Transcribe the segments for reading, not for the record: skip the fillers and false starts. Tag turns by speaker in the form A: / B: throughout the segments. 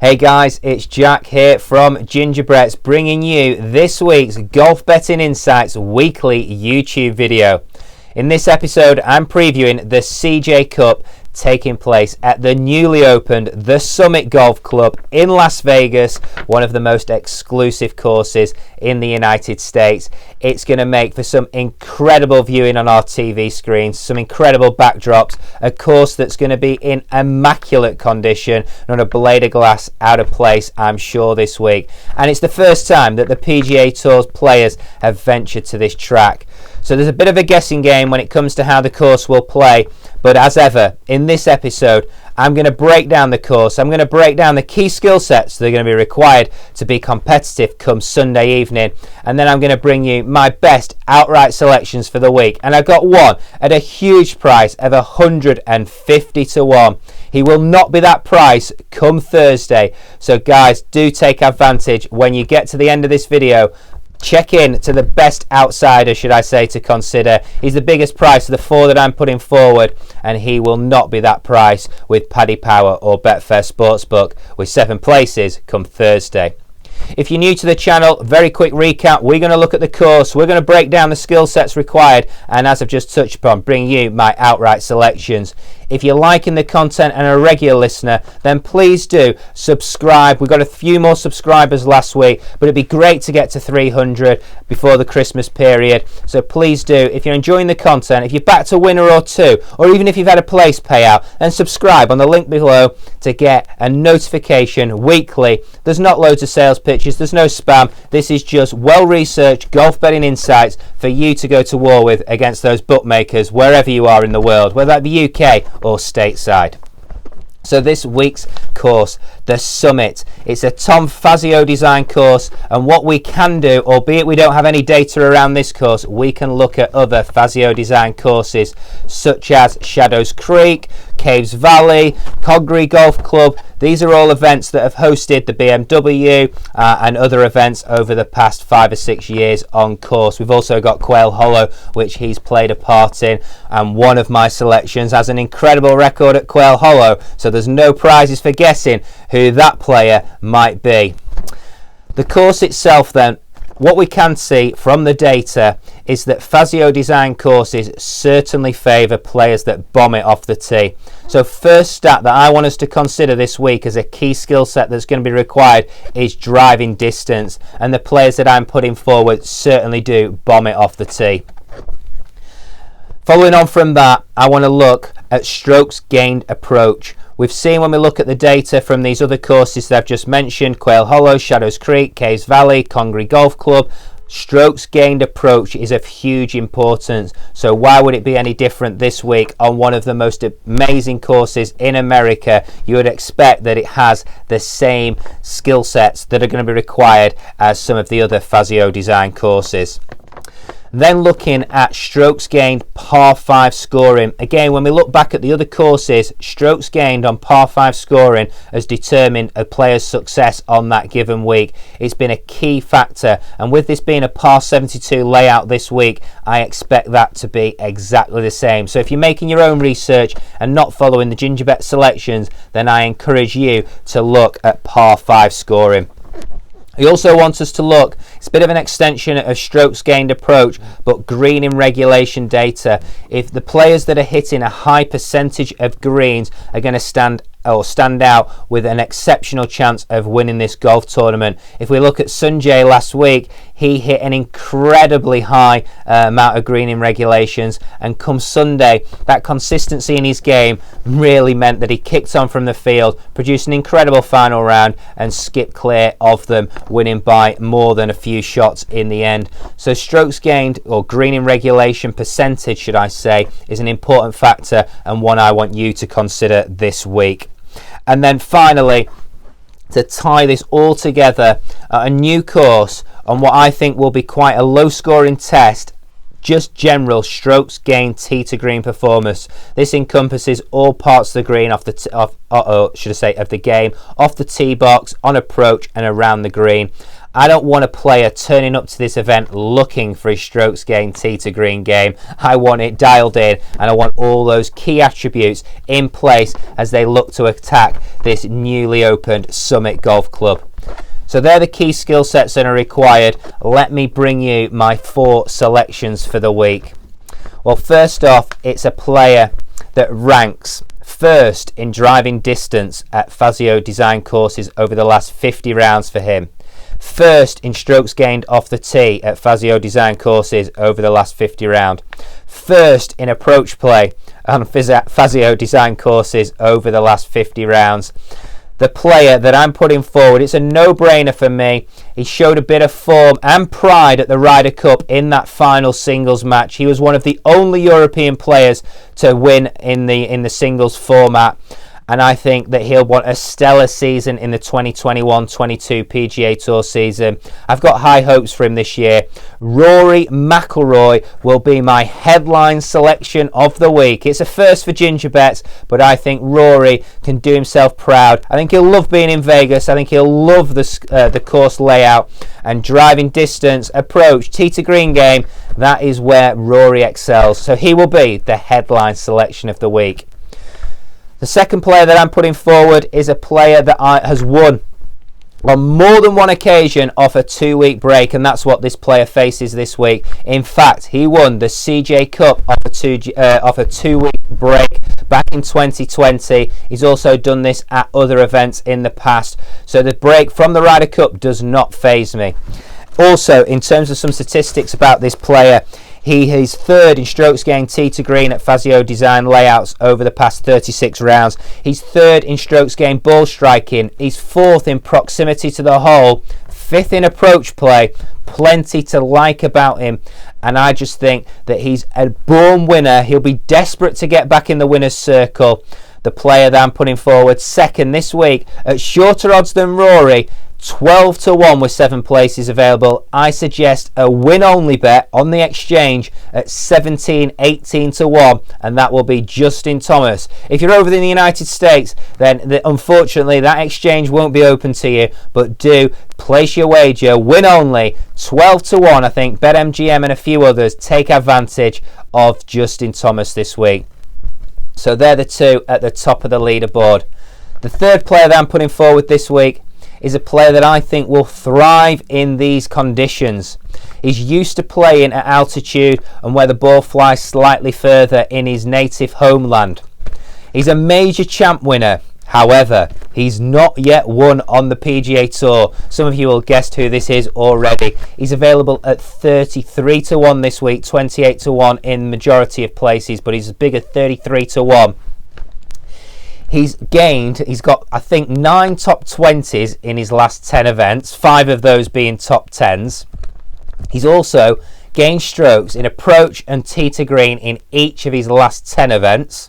A: Hey guys, it's Jack here from Gingerbets bringing you this week's Golf Betting Insights weekly YouTube video. In this episode, I'm previewing the CJ Cup taking place at the newly opened The Summit Golf Club in Las Vegas, one of the most exclusive courses in the United States. It's going to make for some incredible viewing on our TV screens, some incredible backdrops, a course that's going to be in immaculate condition, not a blade of glass out of place, I'm sure, this week. And it's the first time that the PGA Tour's players have ventured to this track. So there's a bit of a guessing game when it comes to how the course will play, but as ever, in this episode, I'm going to break down the course. I'm going to break down the key skill sets that are going to be required to be competitive come Sunday evening, and then I'm going to bring you my best outright selections for the week. And I got one at a huge price of 150 to 1. He will not be that price come Thursday. So guys, do take advantage when you get to the end of this video. Check in to the best outsider, should I say, to consider. He's the biggest price of the four that I'm putting forward, and he will not be that price with Paddy Power or Betfair Sportsbook with 7 places come Thursday. If you're new to the channel, very quick recap. We're going to look at the course. We're going to break down the skill sets required, and as I've just touched upon, bring you my outright selections. If you're liking the content and a regular listener, then please do subscribe. We got a few more subscribers last week, but it'd be great to get to 300 before the Christmas period. So please do. If you're enjoying the content, if you've backed a winner or two, or even if you've had a place payout, then subscribe on the link below to get a notification weekly. There's not loads of sales pitches. There's no spam. This is just well-researched golf betting insights for you to go to war with against those bookmakers wherever you are in the world, whether that be UK or stateside. So this week's course, the Summit, it's a Tom Fazio design course, and what we can do, albeit we don't have any data around this course, we can look at other Fazio design courses such as Shadows Creek, Caves Valley, Congaree Golf Club. These are all events that have hosted the BMW and other events over the past 5 or 6 years on course. We've also got Quail Hollow, which he's played a part in, and one of my selections has an incredible record at Quail Hollow, so there's no prizes for guessing who that player might be. The course itself then, what we can see from the data is that Fazio design courses certainly favour players that bomb it off the tee. So first stat that I want us to consider this week as a key skill set that's going to be required is driving distance, and the players that I'm putting forward certainly do bomb it off the tee. Following on from that, I want to look at strokes gained approach. We've seen when we look at the data from these other courses that I've just mentioned, Quail Hollow, Shadows Creek, Caves Valley, Congaree Golf Club, strokes gained approach is of huge importance. So why would it be any different this week on one of the most amazing courses in America? You would expect that it has the same skill sets that are going to be required as some of the other Fazio design courses. Then looking at strokes gained par 5 scoring. Again, when we look back at the other courses, strokes gained on par 5 scoring has determined a player's success on that given week. It's been a key factor, and with this being a par 72 layout this week, I expect that to be exactly the same. So if you're making your own research and not following the Gingerbet selections, then I encourage you to look at par 5 scoring. He also wants us to look, it's a bit of an extension of strokes gained approach, but green in regulation data. If the players that are hitting a high percentage of greens are going to stand out with an exceptional chance of winning this golf tournament. If we look at Sunjay last week, he hit an incredibly high amount of green in regulations, and come Sunday, that consistency in his game really meant that he kicked on from the field, produced an incredible final round and skipped clear of them, winning by more than a few shots in the end. So strokes gained, or green in regulation percentage should I say, is an important factor and one I want you to consider this week. And then finally, to tie this all together, a new course on what I think will be quite a low scoring test, just general strokes gained tee to green performance. This encompasses all parts of the green of the game, off the tee box, on approach and around the green. I don't want a player turning up to this event looking for his strokes gained tee to green game. I want it dialed in, and I want all those key attributes in place as they look to attack this newly opened Summit Golf Club. So they're the key skill sets that are required. Let me bring you my 4 selections for the week. Well, first off, it's a player that ranks first in driving distance at Fazio design courses over the last 50 rounds for him. First in strokes gained off the tee at Fazio design courses over the last 50 round. First in approach play on Fazio design courses over the last 50 rounds. The player that I'm putting forward, it's a no-brainer for me. He showed a bit of form and pride at the Ryder Cup in that final singles match. He was one of the only European players to win in the singles format. And I think that he'll want a stellar season in the 2021-22 PGA Tour season. I've got high hopes for him this year. Rory Mcilroy will be my headline selection of the week. It's a first for Gingerbets, but I think Rory can do himself proud. I think he'll love being in Vegas. I think he'll love the course layout and driving distance, approach, tee to green game. That is where Rory excels. So he will be the headline selection of the week. The second player that I'm putting forward is a player that has won on more than one occasion off a 2-week break, and that's what this player faces this week. In fact, he won the CJ Cup off a 2-week break back in 2020. He's also done this at other events in the past, so the break from the Ryder Cup does not faze me. Also, in terms of some statistics about this player, he is third in strokes gained tee to green at Fazio design layouts over the past 36 rounds. He's third in strokes gained ball striking. He's fourth in proximity to the hole, fifth in approach play. Plenty to like about him, and I just think that he's a born winner. He'll be desperate to get back in the winner's circle. The player that I'm putting forward second this week at shorter odds than Rory, 12-1 with 7 places available. I suggest a win-only bet on the exchange at 17-18-1, and that will be Justin Thomas. If you're over in the United States, then unfortunately that exchange won't be open to you, but do place your wager, win-only, 12-1. I think BetMGM and a few others take advantage of Justin Thomas this week. So they're the 2 at the top of the leaderboard. The third player that I'm putting forward this week is a player that I think will thrive in these conditions. He's used to playing at altitude and where the ball flies slightly further in his native homeland. He's a major champ winner. However, he's not yet won on the PGA Tour. Some of you will guess who this is already. He's available at 33-1 this week, 28-1 in majority of places, but he's as big as 33-1. He's got, I think, 9 top 20s in his last 10 events, 5 of those being top 10s. He's also gained strokes in approach and tee to green in each of his last 10 events.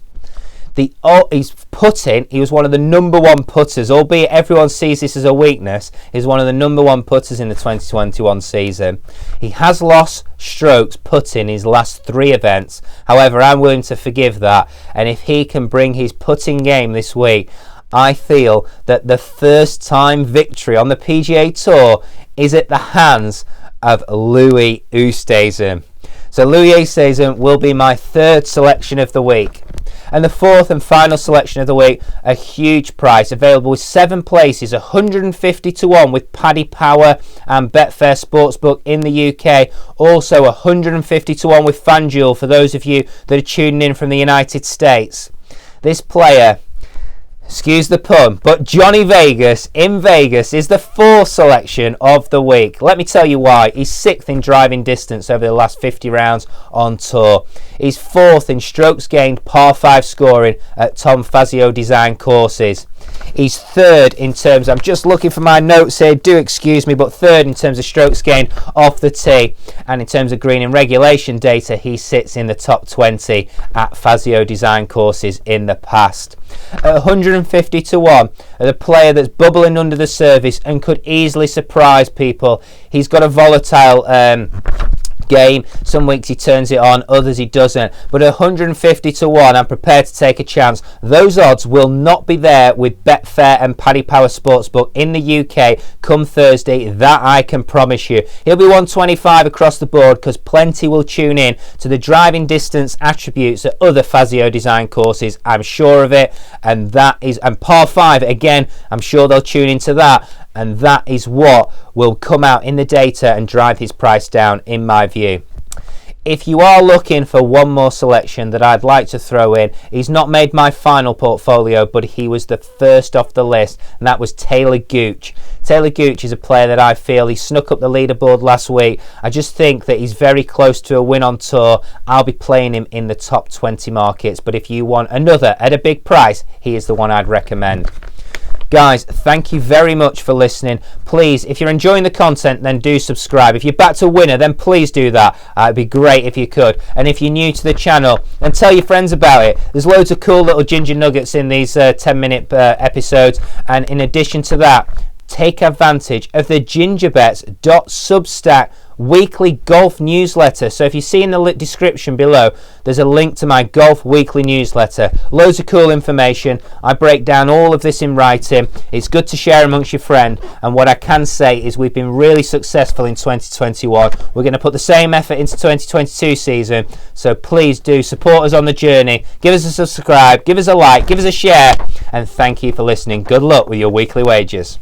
A: He's putting, he was one of the number 1 putters, albeit everyone sees this as a weakness. He's one of the number 1 putters in the 2021 season. He has lost strokes putting his last 3 events. However, I'm willing to forgive that, and if he can bring his putting game this week, I feel that the first time victory on the PGA Tour is at the hands of Louis Oosthuizen. So Louis Oosthuizen will be my third selection of the week. And the fourth and final selection of the week, a huge price, available with 7 places, 150-1 with Paddy Power and Betfair Sportsbook in the UK. Also 150-1 with FanDuel for those of you that are tuning in from the United States. This player, excuse the pun, but Johnny Vegas in Vegas is the 4th selection of the week. Let me tell you why. He's 6th in driving distance over the last 50 rounds on tour. He's 4th in strokes gained par 5 scoring at Tom Fazio design courses. He's 3rd in terms, I'm just looking for my notes here, do excuse me, but 3rd in terms of strokes gained off the tee, and in terms of green and regulation data, he sits in the top 20 at Fazio design courses in the past. At 150-1, the player that's bubbling under the surface and could easily surprise people. He's got a volatile game. Some weeks he turns it on, others he doesn't, but 150 to 1, I'm prepared to take a chance. Those odds will not be there with Betfair and Paddy Power Sportsbook in the UK come Thursday, that I can promise you. He'll be 125 across the board because plenty will tune in to the driving distance attributes at other Fazio design courses, I'm sure of it, and par 5 again, I'm sure they'll tune into that, and that is what will come out in the data and drive his price down, in my view. If you are looking for one more selection that I'd like to throw in, he's not made my final portfolio, but he was the first off the list, and that was Taylor Gooch. Taylor Gooch is a player that I feel he snuck up the leaderboard last week. I just think that he's very close to a win on tour. I'll be playing him in the top 20 markets, but if you want another at a big price, he is the one I'd recommend. Guys, thank you very much for listening. Please, if you're enjoying the content, then do subscribe. If you're backed a winner, then please do that. It'd be great if you could. And if you're new to the channel, then tell your friends about it. There's loads of cool little ginger nuggets in these 10-minute episodes. And in addition to that, take advantage of the Gingerbets.substack weekly golf newsletter. So if you see in the description below, there's a link to my golf weekly newsletter. Loads of cool information. I break down all of this in writing. It's good to share amongst your friends, and what I can say is we've been really successful in 2021. We're going to put the same effort into 2022 season, so please do support us on the journey. Give us a subscribe, give us a like, give us a share, and thank you for listening. Good luck with your weekly wagers.